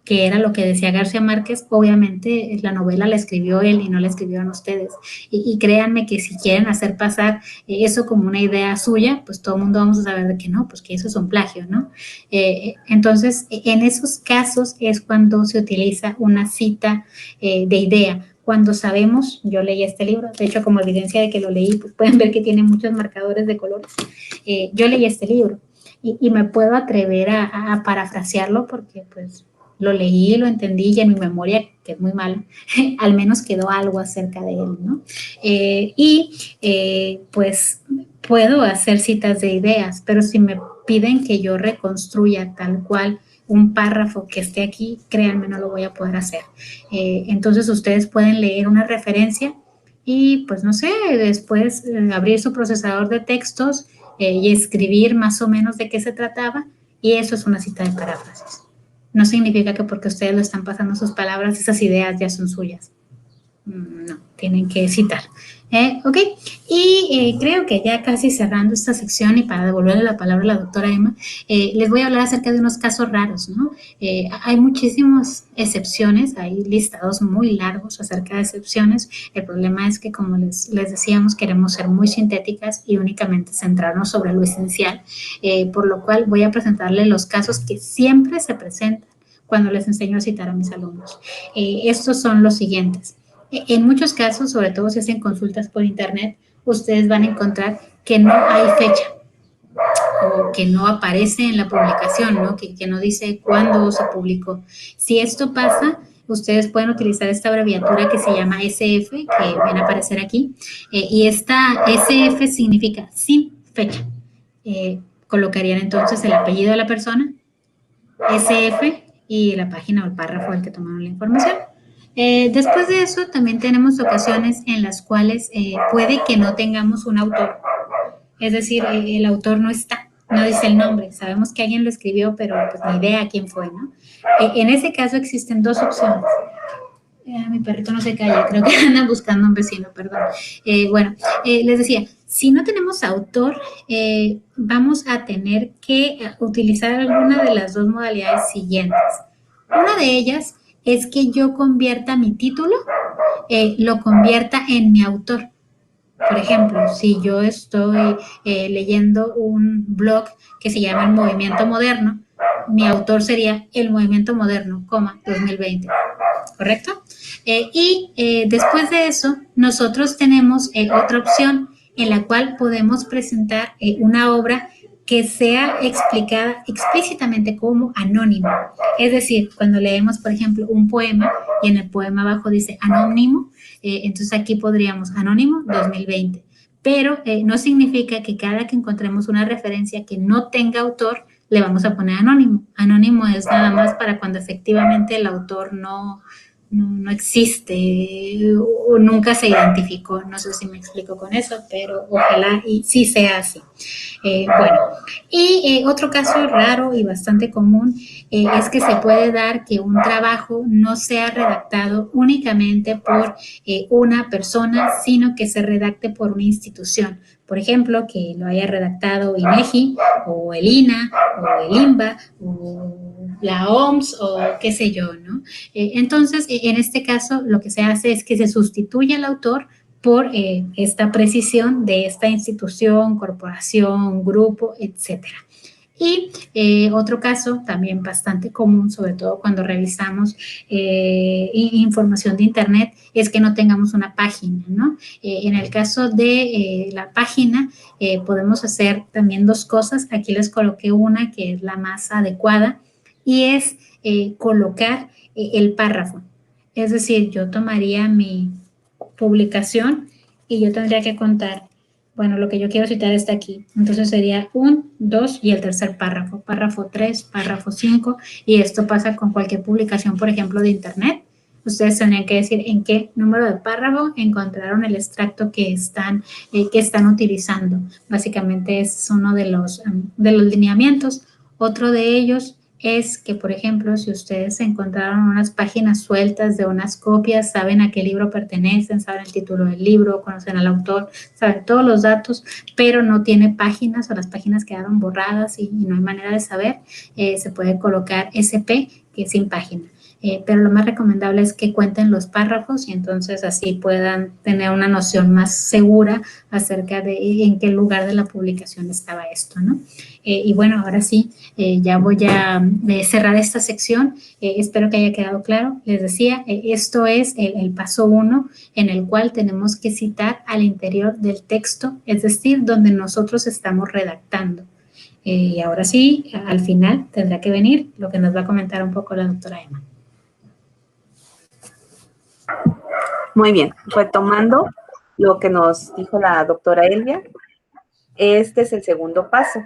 que era lo que decía García Márquez, obviamente la novela la escribió él y no la escribieron ustedes. Y créanme que si quieren hacer pasar eso como una idea suya, pues todo el mundo vamos a saber de que no, pues que eso es un plagio, ¿no? Entonces, en esos casos es cuando se utiliza una cita de idea. Cuando sabemos, yo leí este libro, de hecho como evidencia de que lo leí, pues pueden ver que tiene muchos marcadores de colores. Yo leí este libro y me puedo atrever a parafrasearlo porque pues lo leí, lo entendí y en mi memoria, que es muy mala, al menos quedó algo acerca de él, ¿no? Pues puedo hacer citas de ideas, pero si me piden que yo reconstruya tal cual un párrafo que esté aquí, créanme, no lo voy a poder hacer. Entonces ustedes pueden leer una referencia y pues no sé, después abrir su procesador de textos y escribir más o menos de qué se trataba, y eso es una cita de paráfrasis. No significa que porque ustedes lo están pasando sus palabras, esas ideas ya son suyas. No, tienen que citar. Ok, y creo que ya casi cerrando esta sección y para devolverle la palabra a la doctora Emma, les voy a hablar acerca de unos casos raros, ¿no? Hay muchísimas excepciones, hay listados muy largos acerca de excepciones. El problema es que, como les decíamos, queremos ser muy sintéticas y únicamente centrarnos sobre lo esencial, por lo cual voy a presentarles los casos que siempre se presentan cuando les enseño a citar a mis alumnos. Estos son los siguientes. En muchos casos, sobre todo si hacen consultas por internet, ustedes van a encontrar que no hay fecha o que no aparece en la publicación, ¿no? Que no dice cuándo se publicó. Si esto pasa, ustedes pueden utilizar esta abreviatura que se llama SF, que viene a aparecer aquí, y esta SF significa sin fecha. Colocarían entonces el apellido de la persona, SF y la página o el párrafo del que tomaron la información. Después de eso, también tenemos ocasiones en las cuales puede que no tengamos un autor. Es decir, el autor no está, no dice el nombre. Sabemos que alguien lo escribió, pero pues ni idea quién fue, ¿no? En ese caso existen dos opciones. Mi perrito no se calla, creo que anda buscando un vecino, perdón. Bueno, les decía, si no tenemos autor, vamos a tener que utilizar alguna de las dos modalidades siguientes. Una de ellas es que yo convierta mi título, lo convierta en mi autor. Por ejemplo, si yo estoy leyendo un blog que se llama El Movimiento Moderno, mi autor sería El Movimiento Moderno, 2020, ¿correcto? Después de eso, nosotros tenemos otra opción en la cual podemos presentar una obra que sea explicada explícitamente como anónimo. Es decir, cuando leemos, por ejemplo, un poema y en el poema abajo dice anónimo, entonces aquí podríamos anónimo 2020. Pero no significa que cada que encontremos una referencia que no tenga autor, le vamos a poner anónimo. Anónimo es nada más para cuando efectivamente el autor no existe o nunca se identificó. No sé si me explico con eso, pero ojalá y sí sea así. Bueno, y otro caso raro y bastante común es que se puede dar que un trabajo no sea redactado únicamente por una persona, sino que se redacte por una institución. Por ejemplo, que lo haya redactado INEGI o el INA o el INBA o la OMS o qué sé yo, ¿no? Entonces, en este caso, lo que se hace es que se sustituye al autor por esta precisión de esta institución, corporación, grupo, etcétera. Y otro caso también bastante común, sobre todo cuando revisamos información de Internet, es que no tengamos una página, ¿no? En el caso de la página, podemos hacer también dos cosas. Aquí les coloqué una que es la más adecuada y es colocar el párrafo. Es decir, yo tomaría mi publicación y yo tendría que contar, bueno, lo que yo quiero citar está aquí. Entonces sería un, dos y el tercer párrafo, párrafo 3, párrafo 5, y esto pasa con cualquier publicación, por ejemplo, de Internet. Ustedes tendrían que decir en qué número de párrafo encontraron el extracto que están utilizando. Básicamente es uno de los lineamientos. Otro de ellos es que, por ejemplo, si ustedes encontraron unas páginas sueltas de unas copias, saben a qué libro pertenecen, saben el título del libro, conocen al autor, saben todos los datos, pero no tiene páginas o las páginas quedaron borradas y no hay manera de saber, se puede colocar SP, que es sin página. Pero lo más recomendable es que cuenten los párrafos y entonces así puedan tener una noción más segura acerca de en qué lugar de la publicación estaba esto, ¿no? Y bueno, ahora sí, ya voy a cerrar esta sección. Espero que haya quedado claro. Les decía, esto es el paso 1 en el cual tenemos que citar al interior del texto, es decir, donde nosotros estamos redactando. Y ahora sí, al final tendrá que venir lo que nos va a comentar un poco la doctora Emma. Muy bien, retomando lo que nos dijo la doctora Elvia, este es el segundo paso.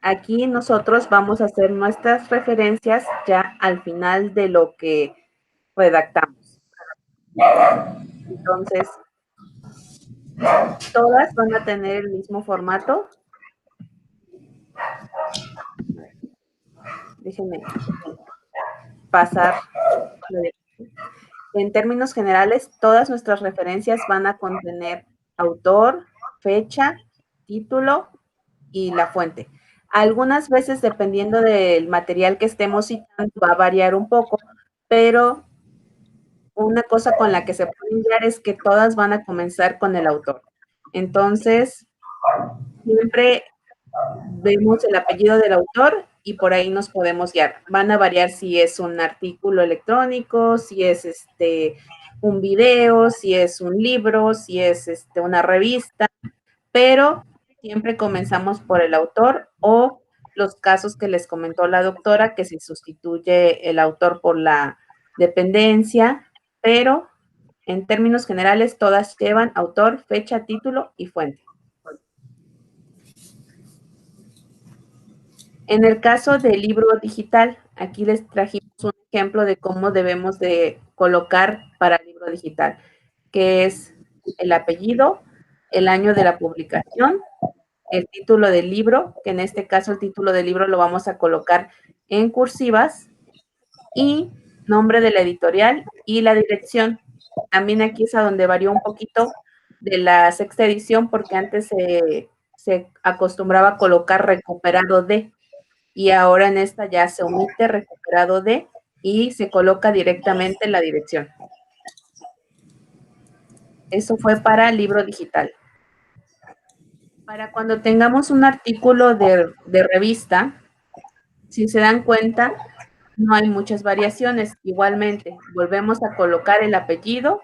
Aquí nosotros vamos a hacer nuestras referencias ya al final de lo que redactamos. Entonces, todas van a tener el mismo formato. Déjenme pasar. En términos generales, todas nuestras referencias van a contener autor, fecha, título y la fuente. Algunas veces, dependiendo del material que estemos citando, va a variar un poco, pero una cosa con la que se puede guiar es que todas van a comenzar con el autor. Entonces, siempre vemos el apellido del autor y por ahí nos podemos guiar. Van a variar si es un artículo electrónico, si es un video, si es un libro, si es una revista, pero siempre comenzamos por el autor o los casos que les comentó la doctora, que se sustituye el autor por la dependencia, pero en términos generales todas llevan autor, fecha, título y fuente. En el caso del libro digital, aquí les trajimos un ejemplo de cómo debemos de colocar para el libro digital, que es el apellido, el año de la publicación, el título del libro, que en este caso el título del libro lo vamos a colocar en cursivas, y nombre de la editorial y la dirección. También aquí es a donde varió un poquito de la sexta edición, porque antes se acostumbraba a colocar recuperado de, y ahora en esta ya se omite recuperado de y se coloca directamente la dirección. Eso fue para el libro digital. Para cuando tengamos un artículo de revista, si se dan cuenta, no hay muchas variaciones. Igualmente, volvemos a colocar el apellido,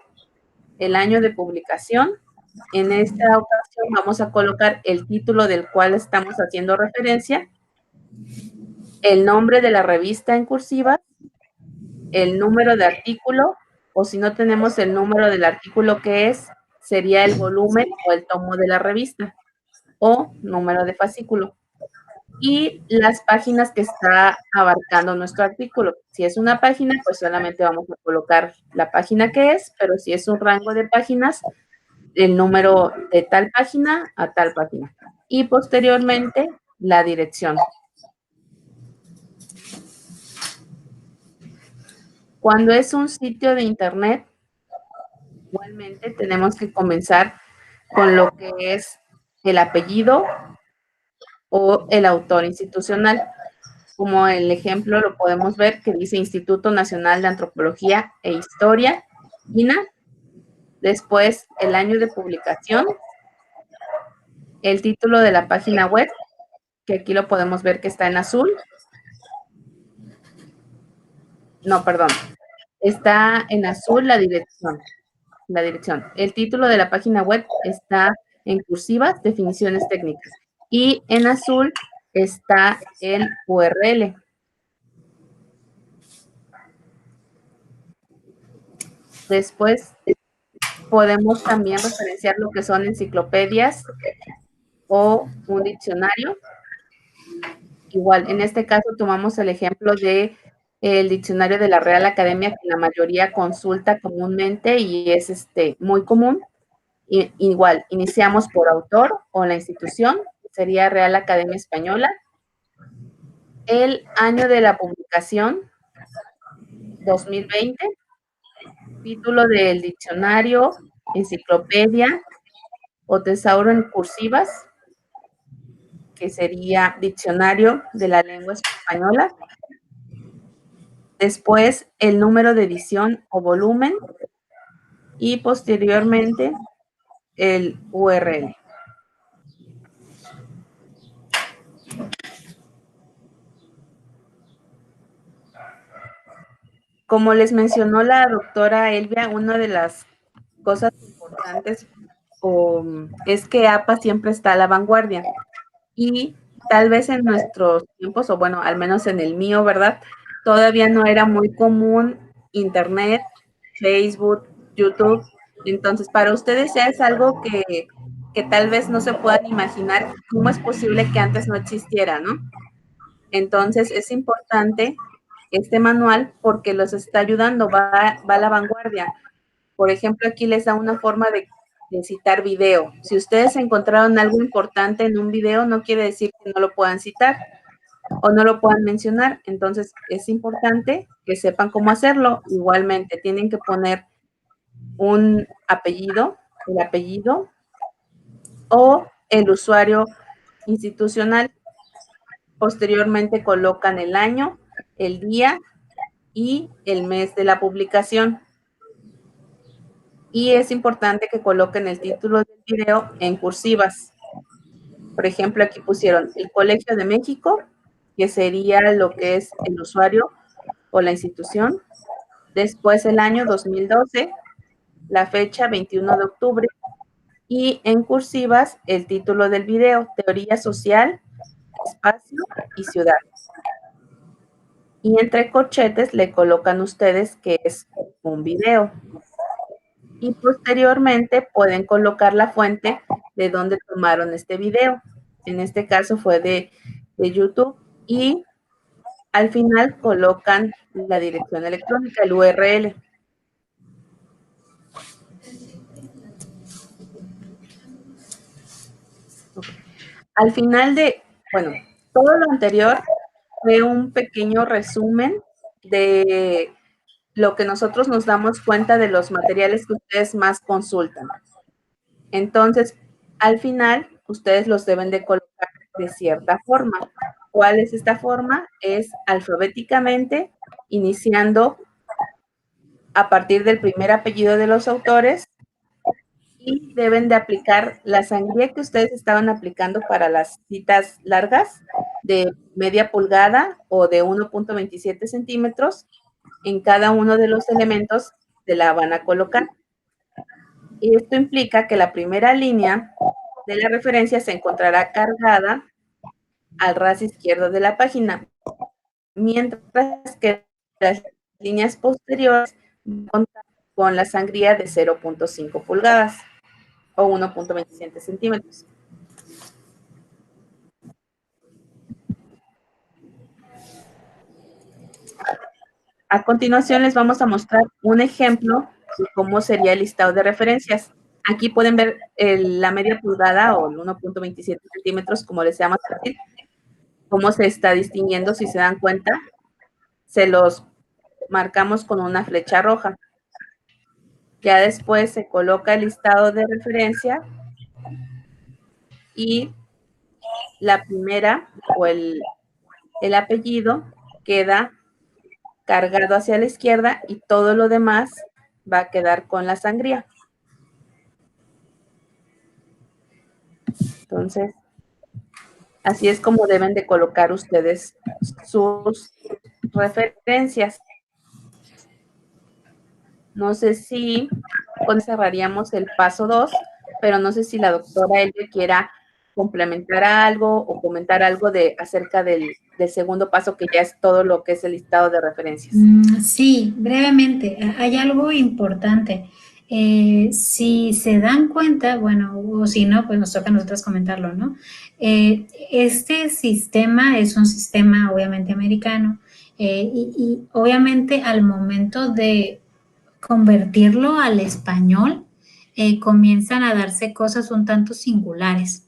el año de publicación. En esta ocasión vamos a colocar el título del cual estamos haciendo referencia, el nombre de la revista en cursiva, el número de artículo, o si no tenemos el número del artículo que es, sería el volumen o el tomo de la revista, o número de fascículo. Y las páginas que está abarcando nuestro artículo. Si es una página, pues solamente vamos a colocar la página que es, pero si es un rango de páginas, el número de tal página a tal página. Y posteriormente, la dirección. Cuando es un sitio de internet, igualmente tenemos que comenzar con lo que es el apellido o el autor institucional. Como el ejemplo lo podemos ver que dice Instituto Nacional de Antropología e Historia, INA. Después el año de publicación, el título de la página web, que aquí lo podemos ver que está en azul. No, perdón. Está en azul la dirección. La dirección. El título de la página web está en cursivas, definiciones técnicas. Y en azul está el URL. Después podemos también referenciar lo que son enciclopedias o un diccionario. Igual, en este caso tomamos el ejemplo de el diccionario de la Real Academia, que la mayoría consulta comúnmente y es muy común. Y, igual, iniciamos por autor o la institución, sería Real Academia Española. El año de la publicación, 2020. Título del diccionario, enciclopedia o tesauro en cursivas, que sería Diccionario de la Lengua Española. Después, el número de edición o volumen y posteriormente el URL. Como les mencionó la doctora Elvia, una de las cosas importantes es que APA siempre está a la vanguardia. Y tal vez en nuestros tiempos, o bueno, al menos en el mío, ¿verdad? Todavía no era muy común Internet, Facebook, YouTube. Entonces, para ustedes ya es algo que tal vez no se puedan imaginar cómo es posible que antes no existiera, ¿no? Entonces, es importante este manual porque los está ayudando, va a la vanguardia. Por ejemplo, aquí les da una forma de citar video. Si ustedes encontraron algo importante en un video, no quiere decir que no lo puedan citar o no lo puedan mencionar. Entonces, es importante que sepan cómo hacerlo. Igualmente, tienen que poner un apellido, el apellido, o el usuario institucional. Posteriormente colocan el año, el día y el mes de la publicación. Y es importante que coloquen el título del video en cursivas. Por ejemplo, aquí pusieron el Colegio de México, que sería lo que es el usuario o la institución. Después el año 2012, la fecha 21 de octubre. Y en cursivas el título del video, Teoría Social, Espacio y Ciudad. Y entre corchetes le colocan ustedes que es un video. Y posteriormente pueden colocar la fuente de donde tomaron este video. En este caso fue de YouTube. Y al final colocan la dirección electrónica, el URL. Al final de, bueno, todo lo anterior fue un pequeño resumen de lo que nosotros nos damos cuenta de los materiales que ustedes más consultan. Entonces, al final, ustedes los deben de colocar de cierta forma. ¿Cuál es esta forma? Es alfabéticamente, iniciando a partir del primer apellido de los autores, y deben de aplicar la sangría que ustedes estaban aplicando para las citas largas de media pulgada o de 1.27 centímetros. En cada uno de los elementos se la van a colocar. Y esto implica que la primera línea de la referencia se encontrará cargada al ras izquierdo de la página, mientras que las líneas posteriores contan con la sangría de 0.5 pulgadas o 1.27 centímetros. A continuación les vamos a mostrar un ejemplo de cómo sería el listado de referencias. Aquí pueden ver la media pulgada o el 1.27 centímetros, como les llama fácil, cómo se está distinguiendo. Si se dan cuenta, se los marcamos con una flecha roja. Ya después se coloca el listado de referencia y la primera o el apellido queda cargado hacia la izquierda y todo lo demás va a quedar con la sangría. Entonces, así es como deben de colocar ustedes sus referencias. No sé si cerraríamos el paso 2, pero no sé si la doctora Elvia quiera complementar algo o comentar algo acerca del segundo paso, que ya es todo lo que es el listado de referencias. Sí, brevemente, hay algo importante. Si se dan cuenta, bueno, o si no, pues nos toca a nosotros comentarlo, ¿no? Este sistema es un sistema obviamente americano y obviamente al momento de convertirlo al español, comienzan a darse cosas un tanto singulares.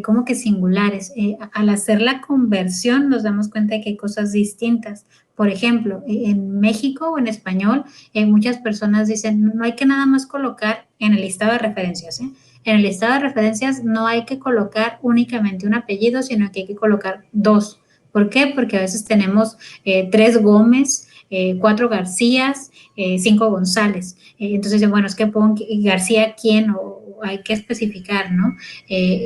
¿Cómo que singulares? Al hacer la conversión nos damos cuenta de que hay cosas distintas. Por ejemplo, en México o en español, muchas personas dicen, no hay que nada más colocar en el listado de referencias, ¿eh? En el listado de referencias no hay que colocar únicamente un apellido, sino que hay que colocar dos. ¿Por qué? Porque a veces tenemos 3 Gómez, 4 Garcías, 5 González. Entonces, bueno, es que pongo García quién o hay que especificar, ¿no?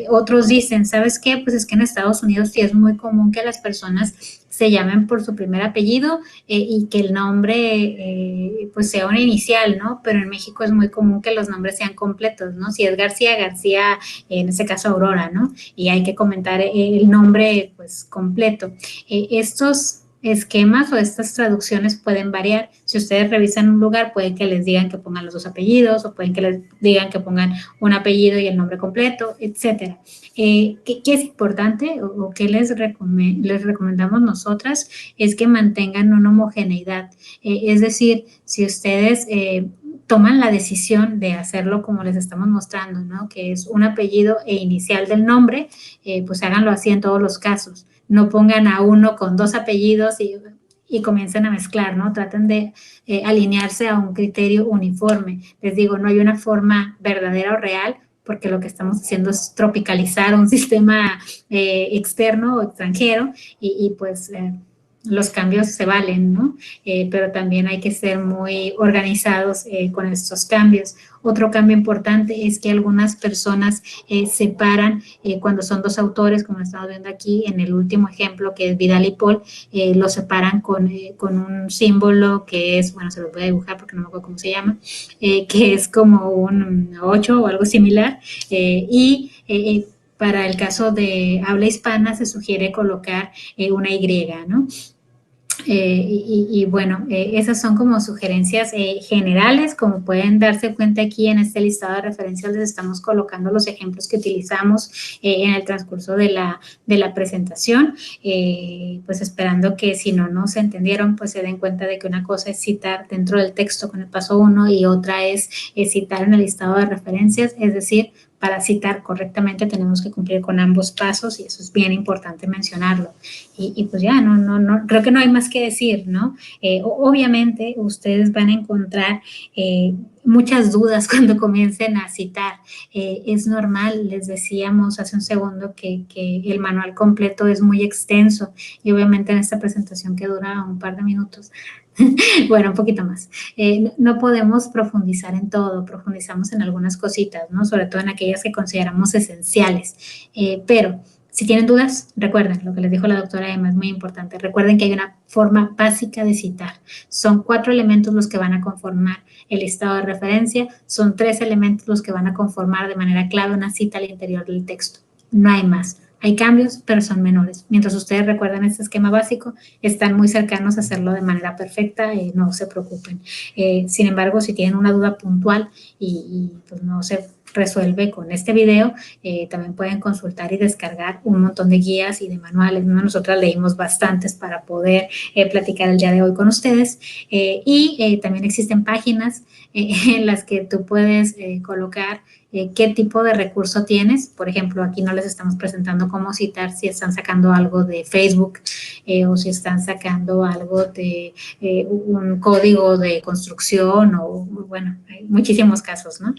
Otros dicen, ¿sabes qué? Pues es que en Estados Unidos sí es muy común que las personas se llamen por su primer apellido y que el nombre pues sea una inicial, ¿no? Pero en México es muy común que los nombres sean completos, ¿no? Si es García, García, en este caso Aurora, ¿no? Y hay que comentar el nombre pues completo. Estos esquemas o estas traducciones pueden variar. Si ustedes revisan un lugar, puede que les digan que pongan los dos apellidos o pueden que les digan que pongan un apellido y el nombre completo, etcétera. ¿Qué es importante o qué les recomendamos nosotras? Es que mantengan una homogeneidad. Es decir, si ustedes toman la decisión de hacerlo como les estamos mostrando, ¿no? Que es un apellido e inicial del nombre, pues háganlo así en todos los casos. No pongan a uno con 2 apellidos y comiencen a mezclar, ¿no? Traten de alinearse a un criterio uniforme. Les digo, no hay una forma verdadera o real, porque lo que estamos haciendo es tropicalizar un sistema externo o extranjero y pues los cambios se valen, ¿no? Pero también hay que ser muy organizados con estos cambios. Otro cambio importante es que algunas personas separan cuando son dos autores, como estamos viendo aquí en el último ejemplo, que es Vidal y Paul, lo separan con un símbolo que es, bueno, se lo voy a dibujar porque no me acuerdo cómo se llama, que es como un 8 o algo similar, para el caso de habla hispana se sugiere colocar una Y, ¿no? Bueno, esas son como sugerencias generales, como pueden darse cuenta aquí en este listado de referencias les estamos colocando los ejemplos que utilizamos en el transcurso de la presentación, pues esperando que si no se entendieron, pues se den cuenta de que una cosa es citar dentro del texto con el paso 1 y otra es citar en el listado de referencias, es decir, para citar correctamente tenemos que cumplir con ambos pasos y eso es bien importante mencionarlo. Pues ya, creo que no hay más que decir, ¿no? Obviamente ustedes van a encontrar muchas dudas cuando comiencen a citar. Es normal, les decíamos hace un segundo que el manual completo es muy extenso y obviamente en esta presentación que dura un par de minutos, bueno, un poquito más. No podemos profundizar en todo, profundizamos en algunas cositas, ¿no? Sobre todo en aquellas que consideramos esenciales. Pero si tienen dudas, recuerden lo que les dijo la doctora Emma, es muy importante. Recuerden que hay una forma básica de citar. Son 4 elementos los que van a conformar el listado de referencia, son 3 elementos los que van a conformar de manera clave una cita al interior del texto. No hay más. Hay cambios, pero son menores. Mientras ustedes recuerden este esquema básico, están muy cercanos a hacerlo de manera perfecta, no se preocupen. Sin embargo, si tienen una duda puntual y pues no se resuelve con este video, también pueden consultar y descargar un montón de guías y de manuales, ¿no? Nosotras leímos bastantes para poder platicar el día de hoy con ustedes también existen páginas en las que tú puedes colocar qué tipo de recurso tienes. Por ejemplo, aquí no les estamos presentando cómo citar si están sacando algo de Facebook o si están sacando algo de un código de construcción o, bueno, hay muchísimos casos, ¿no?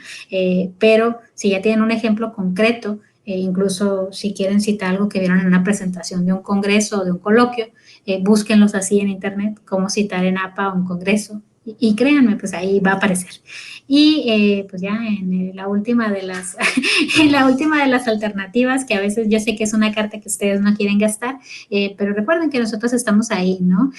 Pero si ya tienen un ejemplo concreto, incluso si quieren citar algo que vieron en una presentación de un congreso o de un coloquio, búsquenlos así en internet, cómo citar en APA un congreso, y créanme, pues ahí va a aparecer. Pues ya en la última de las en la última de las alternativas, que a veces yo sé que es una carta que ustedes no quieren gastar, pero recuerden que nosotros estamos ahí, ¿no?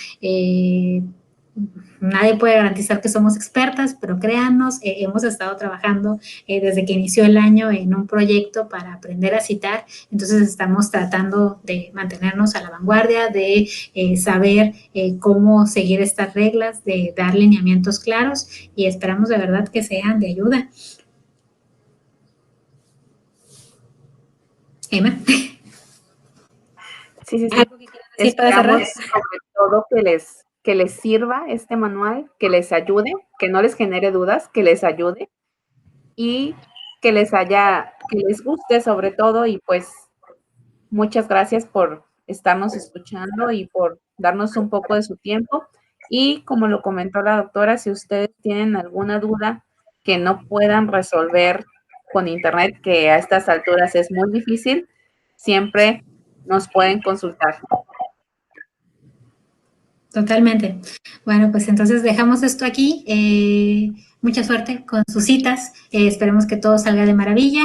Nadie puede garantizar que somos expertas, pero créannos, hemos estado trabajando desde que inició el año en un proyecto para aprender a citar, entonces estamos tratando de mantenernos a la vanguardia, de saber cómo seguir estas reglas, de dar lineamientos claros y esperamos de verdad que sean de ayuda. Emma. Sí. Esperamos sobre todo que les sirva este manual, que les ayude, que no les genere dudas, que les ayude y que les guste sobre todo y pues muchas gracias por estarnos escuchando y por darnos un poco de su tiempo. Y como lo comentó la doctora, si ustedes tienen alguna duda que no puedan resolver con internet, que a estas alturas es muy difícil, siempre nos pueden consultar. Totalmente. Bueno, pues entonces dejamos esto aquí. Mucha suerte con sus citas. Esperemos que todo salga de maravilla.